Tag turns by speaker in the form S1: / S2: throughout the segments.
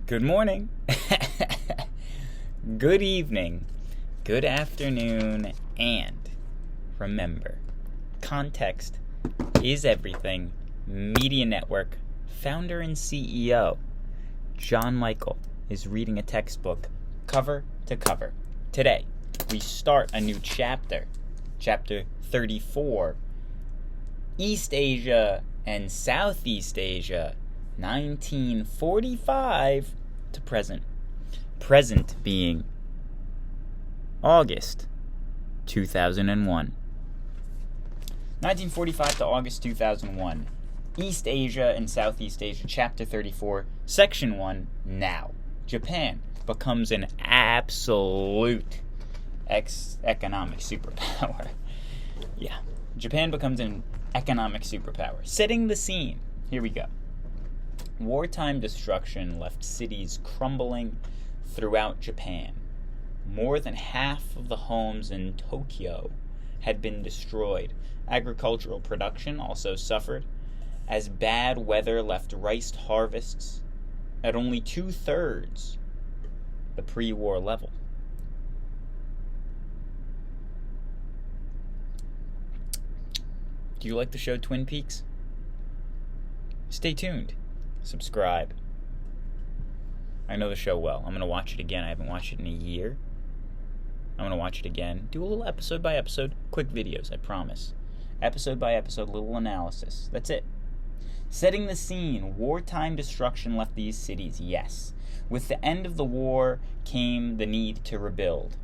S1: Good morning, good evening, good afternoon, and remember, context is everything. Media Network founder and CEO John Michael is reading a textbook cover to cover. Today, we start a new chapter, chapter 34, East Asia and Southeast Asia, 1945 to present. Present being August 2001. 1945 to August 2001. East Asia and Southeast Asia, Chapter 34, Section 1, now. Japan becomes an absolute economic superpower. Yeah, Japan becomes an economic superpower. Setting the scene. Here we go. Wartime destruction left cities crumbling throughout Japan. More than half of the homes in Tokyo had been destroyed. Agricultural production also suffered, as bad weather left rice harvests at only 2/3 the pre-war level. Do you like the show Twin Peaks? Stay tuned. Subscribe. I know the show well. I'm going to watch it again. I haven't watched it in a year. I'm going to watch it again. Do a little episode by episode, quick videos, I promise. Episode by episode, little analysis. That's it. Setting the scene. Wartime destruction left these cities, yes. With the end of the war came the need to rebuild.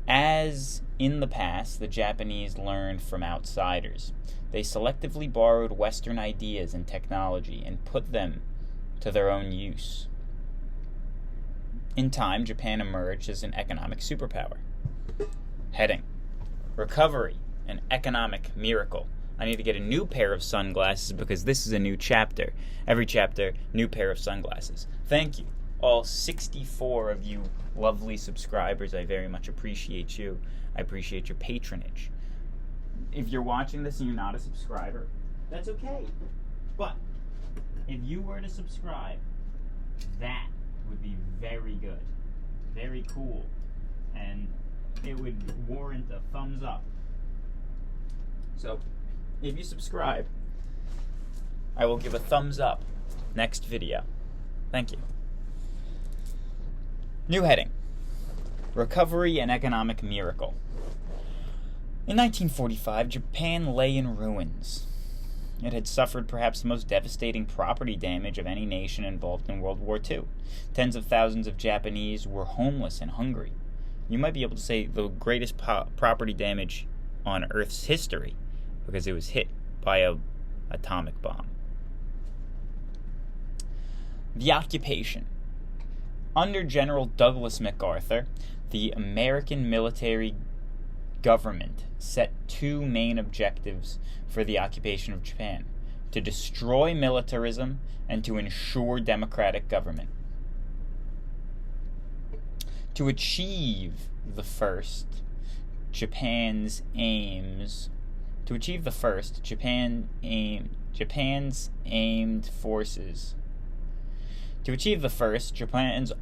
S1: As in the past, the Japanese learned from outsiders. They selectively borrowed Western ideas and technology and put them to their own use. In time, Japan emerged as an economic superpower. Heading: Recovery, an economic miracle. I need to get a new pair of sunglasses because this is a new chapter. Every chapter, new pair of sunglasses. Thank you, all 64 of you lovely subscribers. I very much appreciate you. I appreciate your patronage. If you're watching this and you're not a subscriber, that's okay. But if you were to subscribe, that would be very good, very cool, and it would warrant a thumbs up. So, if you subscribe, I will give a thumbs up next video. Thank you. New heading: Recovery and Economic Miracle. In 1945, Japan lay in ruins. It had suffered perhaps the most devastating property damage of any nation involved in World War II. Tens of thousands of Japanese were homeless and hungry. You might be able to say the greatest property damage on Earth's history, because it was hit by an atomic bomb. The occupation. Under General Douglas MacArthur, the American military government set two main objectives for the occupation of Japan: to destroy militarism and to ensure democratic government. To achieve the first, Japan's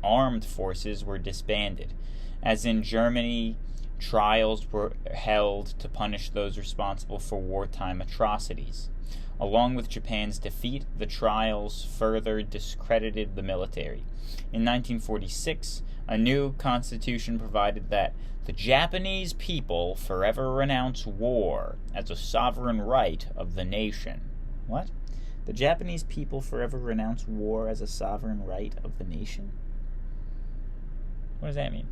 S1: armed forces were disbanded. As in Germany, trials were held to punish those responsible for wartime atrocities. Along with Japan's defeat, the trials further discredited the military. In 1946, a new constitution provided that the Japanese people forever renounce war as a sovereign right of the nation. What? The Japanese people forever renounce war as a sovereign right of the nation? What does that mean?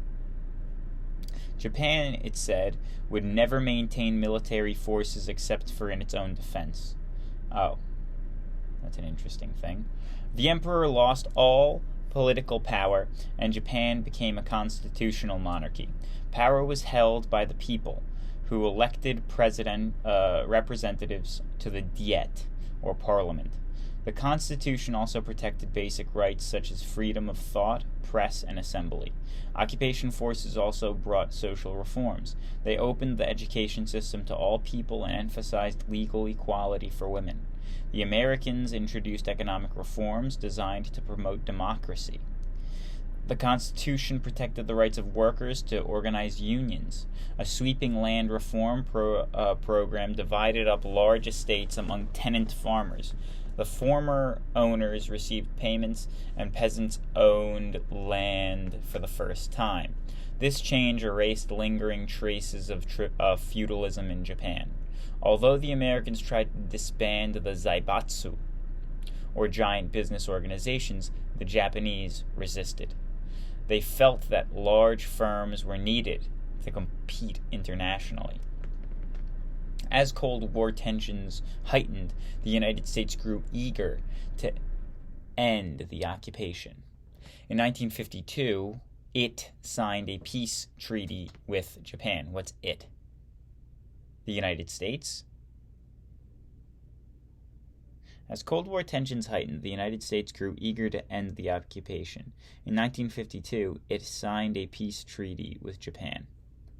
S1: Japan, it said, would never maintain military forces except for in its own defense. Oh, that's an interesting thing. The emperor lost all political power, and Japan became a constitutional monarchy. Power was held by the people, who elected representatives to the Diet, or parliament. The Constitution also protected basic rights such as freedom of thought, press, and assembly. Occupation forces also brought social reforms. They opened the education system to all people and emphasized legal equality for women. The Americans introduced economic reforms designed to promote democracy. The Constitution protected the rights of workers to organize unions. A sweeping land reform program divided up large estates among tenant farmers. The former owners received payments, and peasants owned land for the first time. This change erased lingering traces of feudalism in Japan. Although the Americans tried to disband the zaibatsu, or giant business organizations, the Japanese resisted. They felt that large firms were needed to compete internationally. As Cold War tensions heightened, the United States grew eager to end the occupation. In 1952, it signed a peace treaty with Japan. What's it? The United States? As Cold War tensions heightened, the United States grew eager to end the occupation. In 1952, it signed a peace treaty with Japan.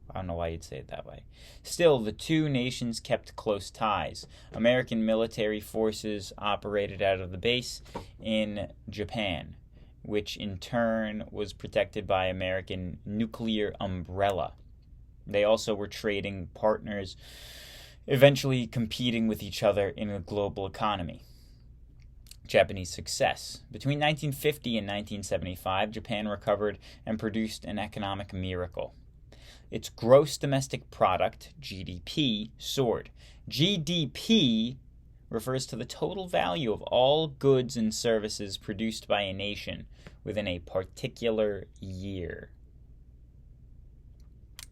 S1: I don't know why you'd say it that way. Still, the two nations kept close ties. American military forces operated out of the base in Japan, which in turn was protected by American nuclear umbrella. They also were trading partners, eventually competing with each other in a global economy. Japanese success. Between 1950 and 1975, Japan recovered and produced an economic miracle. Its gross domestic product, GDP, soared. GDP refers to the total value of all goods and services produced by a nation within a particular year.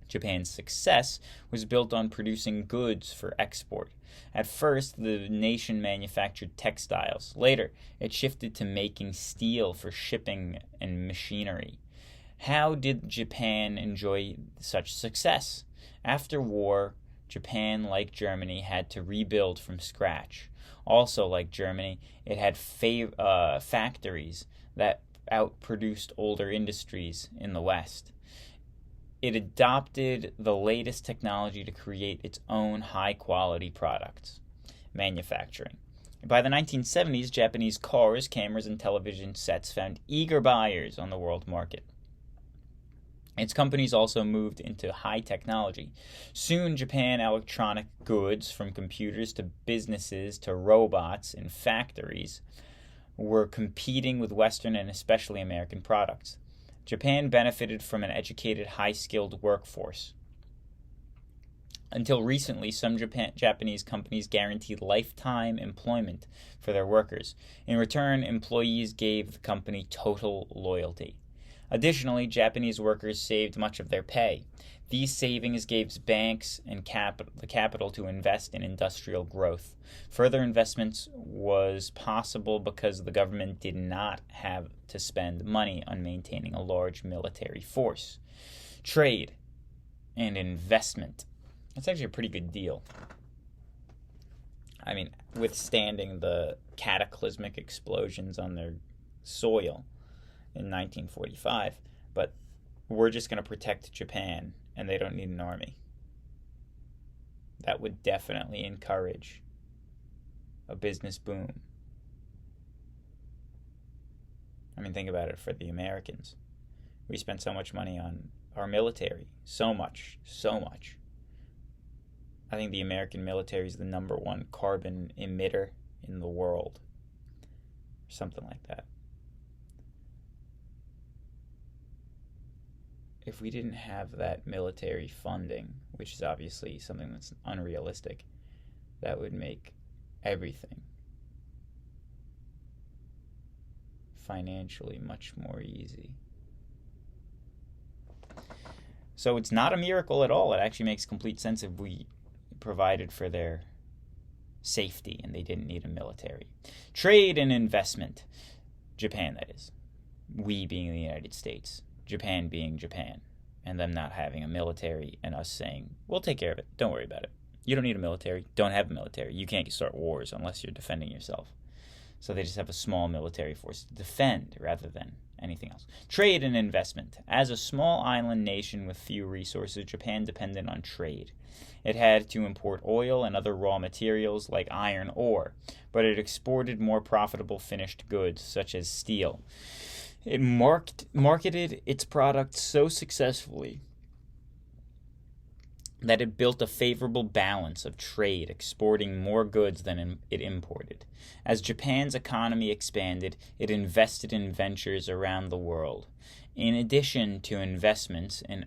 S1: Japan's success was built on producing goods for export. At first, the nation manufactured textiles. Later, it shifted to making steel for shipping and machinery. How did Japan enjoy such success? After war, Japan, like Germany, had to rebuild from scratch. Also, like Germany, it had factories that outproduced older industries in the West. It adopted the latest technology to create its own high-quality products. Manufacturing. By the 1970s, Japanese cars, cameras, and television sets found eager buyers on the world market. Its companies also moved into high technology. Soon, Japan electronic goods, from computers to businesses to robots in factories, were competing with Western and especially American products. Japan benefited from an educated, high-skilled workforce. Until recently, some Japanese companies guaranteed lifetime employment for their workers. In return, employees gave the company total loyalty. Additionally, Japanese workers saved much of their pay. These savings gave banks and the capital to invest in industrial growth. Further investments was possible because the government did not have to spend money on maintaining a large military force. Trade and investment. That's actually a pretty good deal. I mean, withstanding the cataclysmic explosions on their soil in 1945, but we're just going to protect Japan, and they don't need an army. That would definitely encourage a business boom. I mean, think about it for the Americans. We spend so much money on our military. So much. I think the American military is the number one carbon emitter in the world. Something like that. If we didn't have that military funding, which is obviously something that's unrealistic, that would make everything financially much more easy. So it's not a miracle at all. It actually makes complete sense if we provided for their safety and they didn't need a military. Trade and investment. Japan, that is. We being the United States. Japan being Japan, and them not having a military, and us saying, we'll take care of it, don't worry about it. You don't need a military, don't have a military. You can't start wars unless you're defending yourself. So they just have a small military force to defend rather than anything else. Trade and investment. As a small island nation with few resources, Japan depended on trade. It had to import oil and other raw materials like iron ore, but it exported more profitable finished goods such as steel. It marketed its products so successfully that it built a favorable balance of trade, exporting more goods than it imported. As Japan's economy expanded, it invested in ventures around the world. In addition to investments in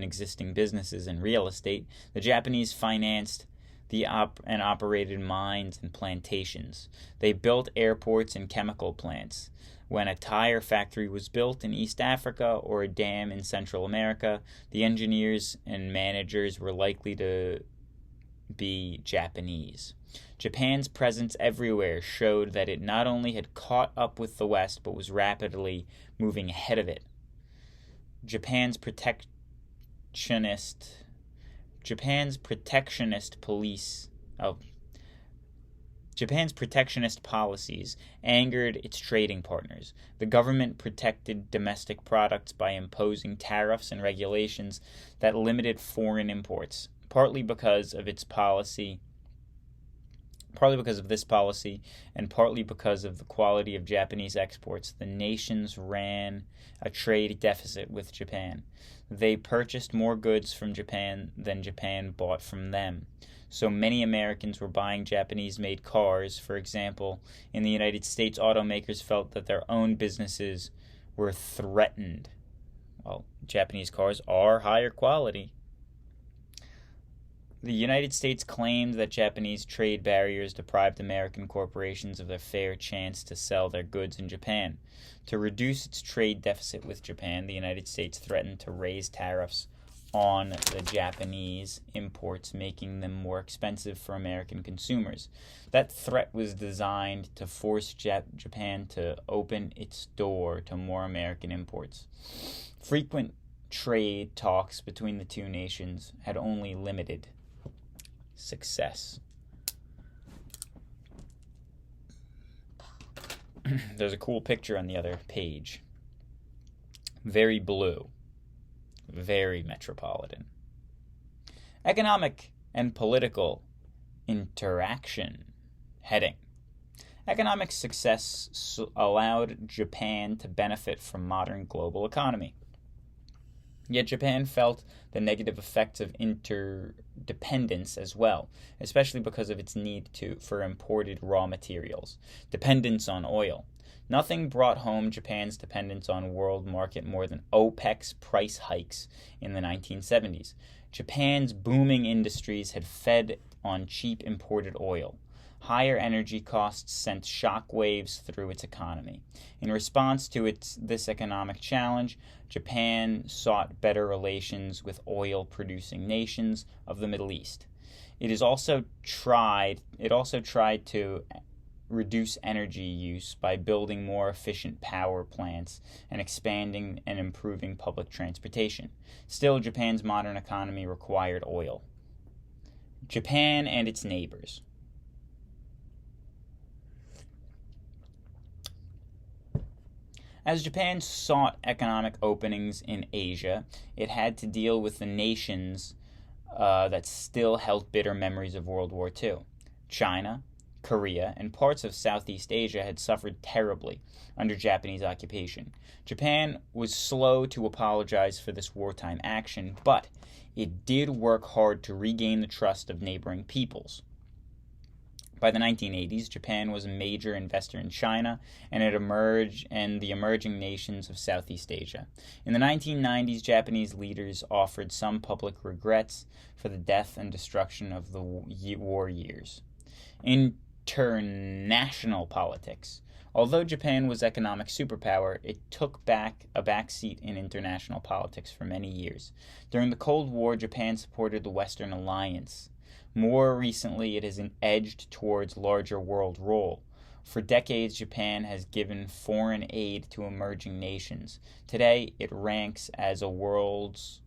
S1: existing businesses and real estate, the Japanese financed and operated mines and plantations. They built airports and chemical plants. When a tire factory was built in East Africa or a dam in Central America, the engineers and managers were likely to be Japanese. Japan's presence everywhere showed that it not only had caught up with the West, but was rapidly moving ahead of it. Japan's protectionist policies angered its trading partners. The government protected domestic products by imposing tariffs and regulations that limited foreign imports, partly because of this policy and partly because of the quality of Japanese exports. The nations ran a trade deficit with Japan. They purchased more goods from Japan than Japan bought from them. So many Americans were buying Japanese-made cars. For example, in the United States, automakers felt that their own businesses were threatened. Well, Japanese cars are higher quality. The United States claimed that Japanese trade barriers deprived American corporations of their fair chance to sell their goods in Japan. To reduce its trade deficit with Japan, the United States threatened to raise tariffs on the Japanese imports, making them more expensive for American consumers. That threat was designed to force Japan to open its door to more American imports. Frequent trade talks between the two nations had only limited success. There's a cool picture on the other page. Very blue. Very metropolitan. Economic and political interaction. Heading. Economic success allowed Japan to benefit from modern global economy. Yet Japan felt the negative effects of interdependence as well, especially because of its need for imported raw materials, dependence on oil. Nothing brought home Japan's dependence on world market more than OPEC's price hikes in the 1970s. Japan's booming industries had fed on cheap imported oil. Higher energy costs sent shock waves through its economy. In response to this economic challenge, Japan sought better relations with oil-producing nations of the Middle East. It also tried to reduce energy use by building more efficient power plants and expanding and improving public transportation. Still, Japan's modern economy required oil. Japan and its neighbors. As Japan sought economic openings in Asia, it had to deal with the nations that still held bitter memories of World War II. China, Korea, and parts of Southeast Asia had suffered terribly under Japanese occupation. Japan was slow to apologize for this wartime action, but it did work hard to regain the trust of neighboring peoples. By the 1980s, Japan was a major investor in China and the emerging nations of Southeast Asia. In the 1990s, Japanese leaders offered some public regrets for the death and destruction of the war years. International politics. Although Japan was economic superpower, it took a backseat in international politics for many years. During the Cold War, Japan supported the Western Alliance. More recently, it has edged towards larger world role. For decades, Japan has given foreign aid to emerging nations. Today, it ranks as the world's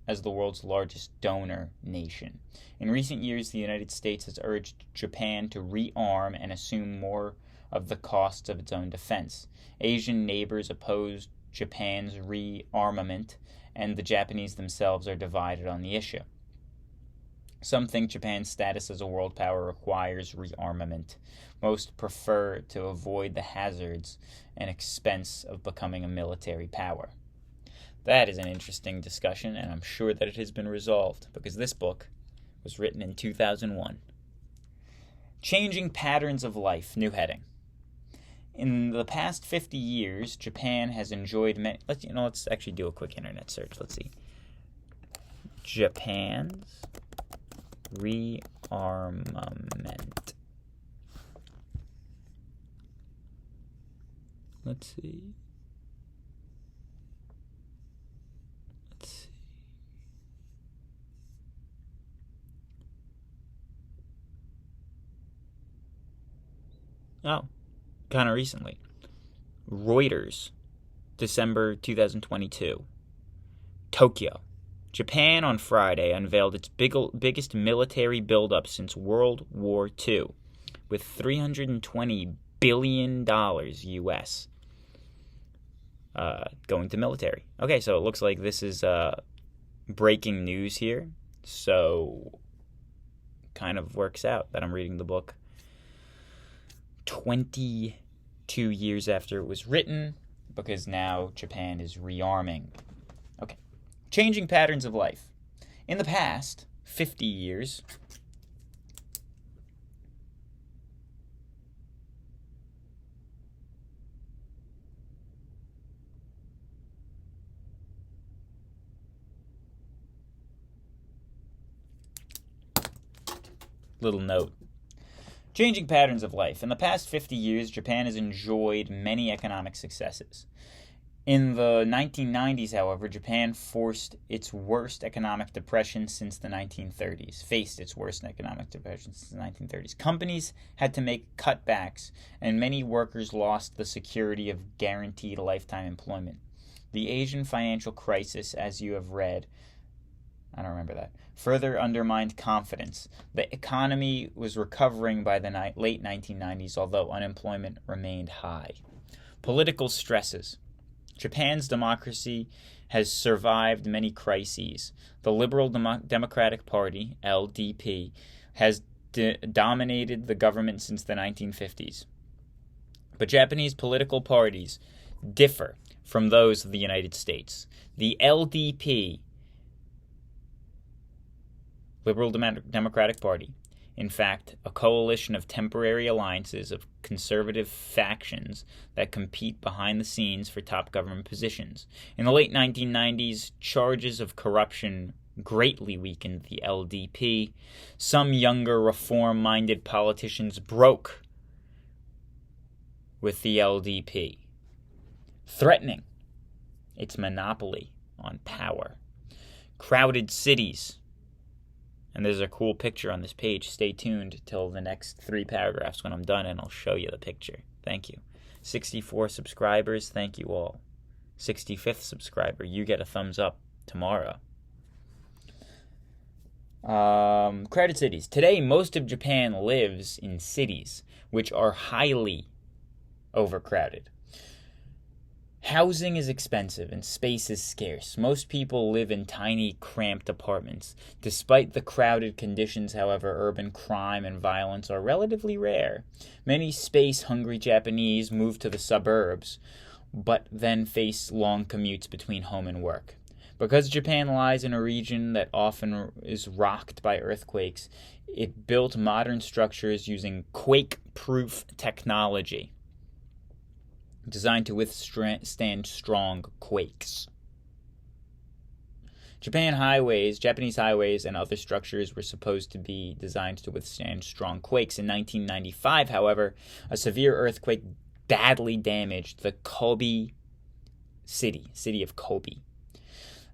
S1: largest donor nation. In recent years, the United States has urged Japan to rearm and assume more of the costs of its own defense. Asian neighbors oppose Japan's rearmament, and the Japanese themselves are divided on the issue. Some think Japan's status as a world power requires rearmament. Most prefer to avoid the hazards and expense of becoming a military power. That is an interesting discussion, and I'm sure that it has been resolved, because this book was written in 2001. Changing Patterns of Life, new heading. In the past 50 years, Japan has enjoyed many... Let's actually do a quick internet search. Let's see. Japan's rearmament. Let's see. Oh, kind of recently. Reuters, December 2022. Tokyo. Japan on Friday unveiled its biggest military buildup since World War II, with $320 billion US going to military. Okay, so it looks like this is breaking news here. So kind of works out that I'm reading the book 22 years after it was written, because now Japan is rearming. Okay. Changing patterns of life. In the past 50 years, little note. Changing patterns of life. In the past 50 years, Japan has enjoyed many economic successes. In the 1990s, however, Japan faced its worst economic depression since the 1930s. Companies had to make cutbacks, and many workers lost the security of guaranteed lifetime employment. The Asian financial crisis, as you have read, I don't remember that, further undermined confidence. The economy was recovering by the late 1990s, although unemployment remained high. Political stresses. Japan's democracy has survived many crises. The Liberal Democratic Party, LDP, has dominated the government since the 1950s. But Japanese political parties differ from those of the United States. The LDP, Liberal Democratic Party, in fact, a coalition of temporary alliances of conservative factions that compete behind the scenes for top government positions. In the late 1990s, charges of corruption greatly weakened the LDP. Some younger reform-minded politicians broke with the LDP, threatening its monopoly on power. Crowded cities. And there's a cool picture on this page. Stay tuned till the next 3 paragraphs when I'm done, and I'll show you the picture. Thank you. 64 subscribers, thank you all. 65th subscriber, you get a thumbs up tomorrow. Crowded cities. Today, most of Japan lives in cities, which are highly overcrowded. Housing is expensive and space is scarce. Most people live in tiny, cramped apartments. Despite the crowded conditions, however, urban crime and violence are relatively rare. Many space-hungry Japanese move to the suburbs, but then face long commutes between home and work. Because Japan lies in a region that often is rocked by earthquakes, it built modern structures using quake-proof technology, designed to withstand strong quakes. Japanese highways, and other structures were supposed to be designed to withstand strong quakes. In 1995, however, a severe earthquake badly damaged the Kobe city of Kobe.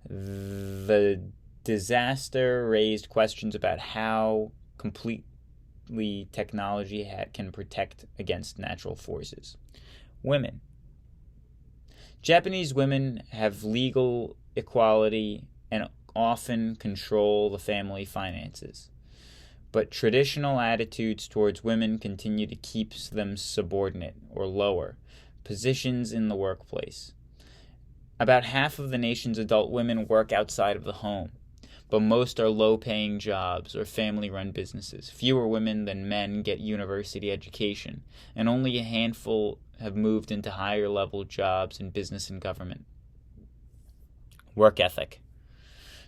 S1: The disaster raised questions about how completely technology can protect against natural forces. Women. Japanese women have legal equality and often control the family finances. But traditional attitudes towards women continue to keep them subordinate or lower positions in the workplace. About half of the nation's adult women work outside of the home. but most are low-paying jobs or family-run businesses. Fewer women than men get university education, and only a handful have moved into higher-level jobs in business and government. Work ethic.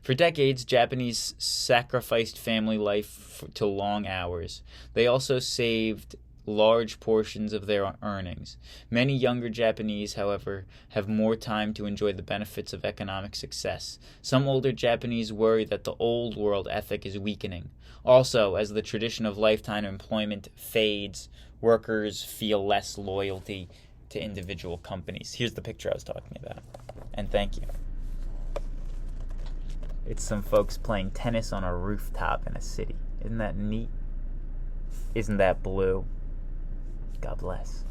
S1: For decades, Japanese sacrificed family life to long hours. They also saved large portions of their earnings. Many younger Japanese, however, have more time to enjoy the benefits of economic success. Some older Japanese worry that the old world ethic is weakening. Also, as the tradition of lifetime employment fades, workers feel less loyalty to individual companies. Here's the picture I was talking about. And thank you. It's some folks playing tennis on a rooftop in a city. Isn't that neat? Isn't that blue? God bless.